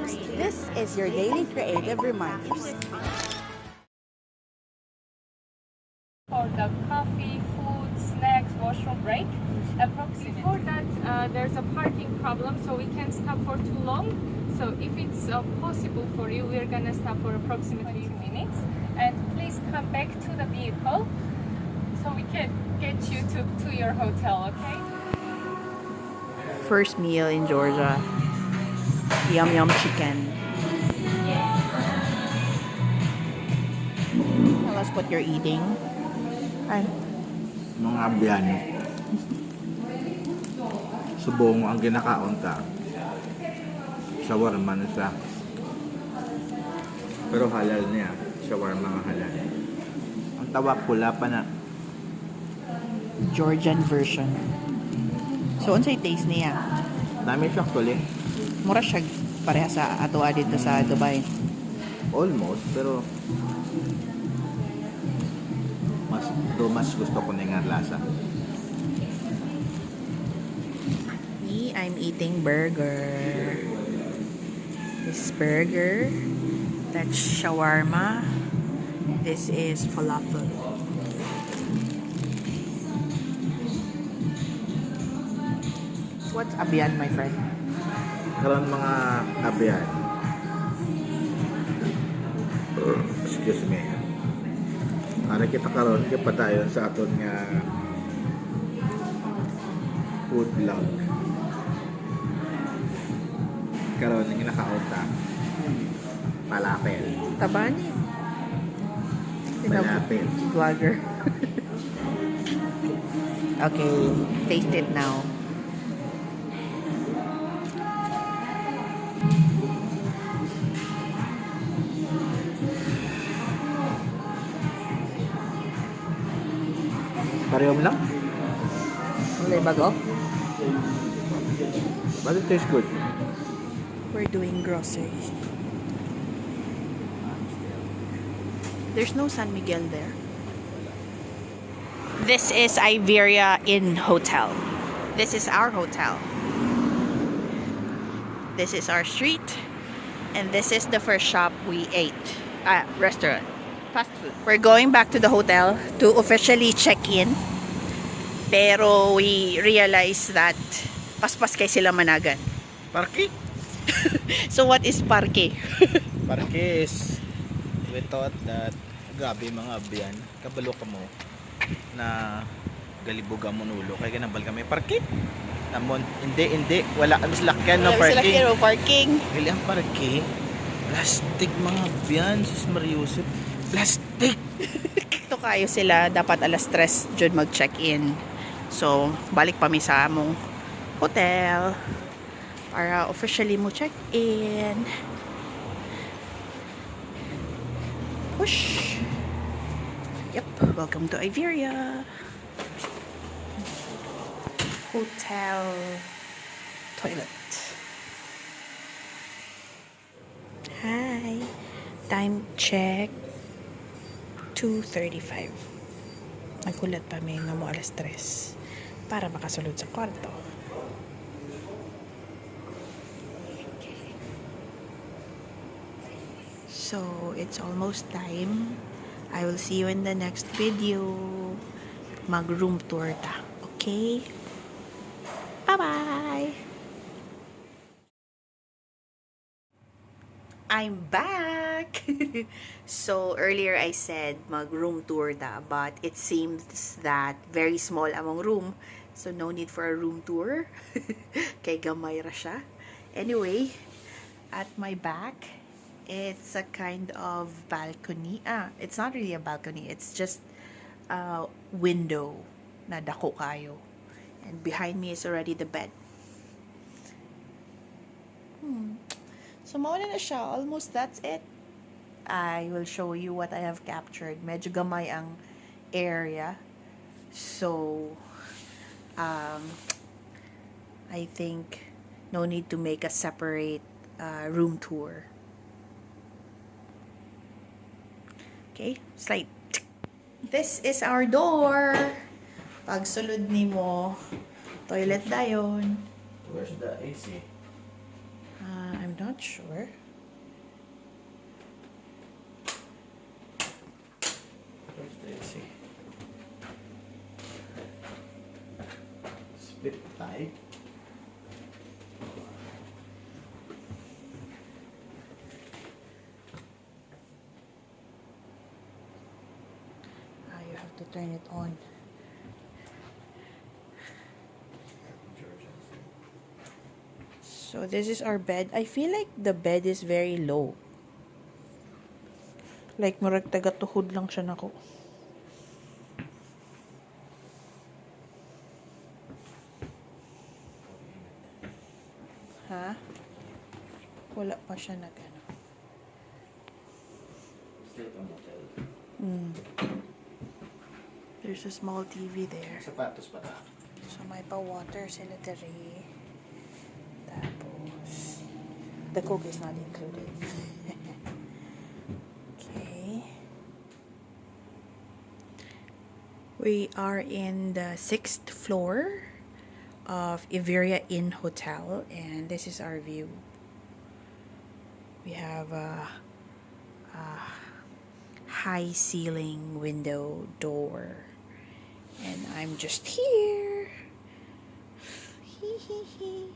Podcast. This is your daily creative reminders. For the coffee, food, snacks, washroom break. Before that, there's a parking problem, so we can't stop for too long. So if it's possible for you, we're gonna stop for approximately 2 minutes. And please come back to the vehicle so we can get you to your hotel, okay? First meal in Georgia. Yum yum chicken. Tell us what you're eating. Ay, Mga abyan. Subong ang ginakaunta. Shawarma na siya. Pero halal niya. Shawarma nga halal. Ang tawag pula pa na. Georgian version. So, unsay taste niya? Dami siya actually. Mura siya pareha sa atoa dito sa Dubai. Almost. Pero mas gusto ko na yung lasa. Me, I'm eating burger. This is burger. That's shawarma. This is falafel. What's abyan, my friend? Karon mga abyan. Excuse me. Ano kita karon kay padayon sa aton nga food vlog. Karon ang ginakaunta. Palapel. Tabani. Palapel. Vlogger. Okay, taste it now. Parehom lang? Wala bago? But it tastes good. We're doing groceries. There's no San Miguel there. This is Iberia Inn Hotel. This is our hotel. This is our street. And this is the first shop we ate. Restaurant. Fast food. We're going back to the hotel to officially check in. Pero we realized that paspas kay sila managan. Parke? So what is parke? Parke is we thought that grabe mga abyan, kabalo ka mo na galibuga mo nulo kay ganabal kami parke. Namon hindi wala amis lakyan no parking. Parking. Gali ang parke. Plastic mga abyan, sus Mariusip. Plastic. Ito kayo sila dapat alas 3 jud mag-check-in. So balik pa mi sa among hotel para officially mo check-in. Push. Yep, welcome to Iberia. Hotel toilet. Hi. Time check 2:35. Nagkulat pa may nga mo alas 3 para makasulod sa kwarto. So, it's almost time. I will see you in the next video. Mag-room tour ta. Okay? Bye-bye! I'm back! So, earlier I said mag-room tour ta, but it seems that very small among room. So, no need for a room tour. Kay gamay ra siya. Anyway, at my back, it's a kind of balcony. It's not really a balcony. It's just a window na dako kayo. And behind me is already the bed. So, mauna na siya. Almost that's it. I will show you what I have captured. Medyo gamay ang area. So, I think no need to make a separate room tour. Okay, slide. This is our door. Pag sulod ni mo, toilet dayon. Where's the AC? I'm not sure. Where's the AC? Split tie. You have to turn it on. So this is our bed. I feel like the bed is very low. Like murag taga-tuhod lang siya nako. Ha? Wala pa siya nag ano. Still a motel. There's a small TV there. Sapatos pa ta. So may pa-water sila dere. Tapos the coke is not included. Okay. We are in the 6th floor of Iberia Inn Hotel, and this is our view. We have a high ceiling window door, and I'm just here. Hee hee hee.